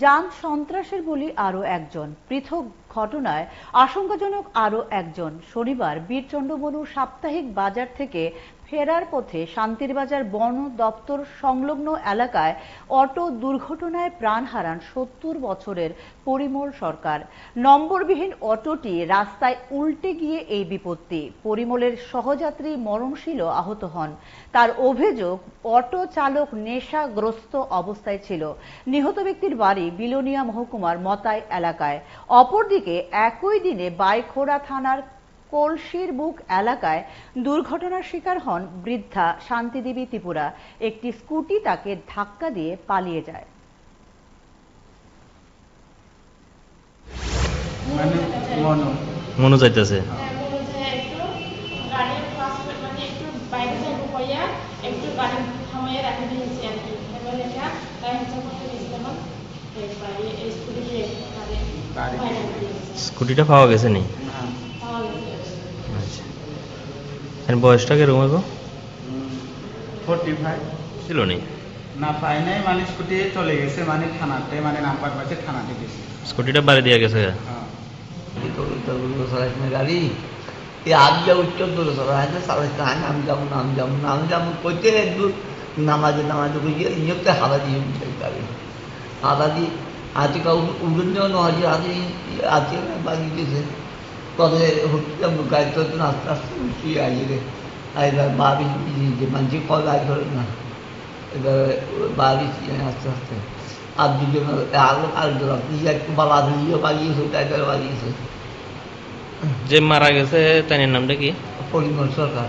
যান সন্ত্রাসের বলি আরও একজন, পৃথক ঘটনায় আশঙ্কাজনক আরও একজন। শনিবার বীরচন্দ্রবনু সাপ্তাহিক বাজার থেকে ফেরার পথে শান্তিরবাজার বন দপ্তর সংলগ্ন এলাকায় অটো দুর্ঘটনায় প্রাণ হারান ৭০ বছরের পরিমল সরকার। নম্বরবিহীন অটোটি রাস্তায় উল্টে গিয়ে এই বিপত্তি। পরিমলের সহযাত্রী মরণশীল আহত হন। তার অভিযোগ, অটো চালক নেশাগ্রস্ত অবস্থায় ছিল। নিহত ব্যক্তির বাড়ি বিলোনিয়া মহকুমার মতাই এলাকায়। অপরদিকে একই দিনে বাইখোড়া থানার কলসির বুক এলাকায় দুর্ঘটনার শিকার হন বৃদ্ধা শান্তিদেবী ত্রিপুরা। একটি স্কুটি তাকে ধাক্কা দিয়ে পালিয়ে যায়। মনে যাইতেছে স্কুটিটা পাওয়া গেছে নি? বয়সটা কিরকম হইব? 45 ছিল নি? না পাই নাই, মানে স্কুটি চলে গেছে, মানে থানাতে, মানে নাম্বার পাইছে থানাতে গেছে। স্কুটিটা বাড়ি দিয়ে গেছে? গাড়ি আজ যা উত্তর দূরে চালাইতে নাম যাবো করতে একটু নামাজে বুঝিয়ে নিয়োগতে হারা দিয়ে গাড়ি হারা দিয়ে আজকে উড়ন নয় আজকে আজকে বাড়ি দিয়েছে তবে গাড়ি তো আস্তে আস্তে উঠিয়ে আইয়ে এবার বাড়ি যে মানুষ কল গাড়ি ধরে না, এবার বাড়ি আস্তে আস্তে আর দুজন আরেকজন একটু বালা ধুয়ে বাগিয়েছে, টাইগার বাগিয়েছে। যে মারা গেছে তার নামটা কি? পরিমল সরকার।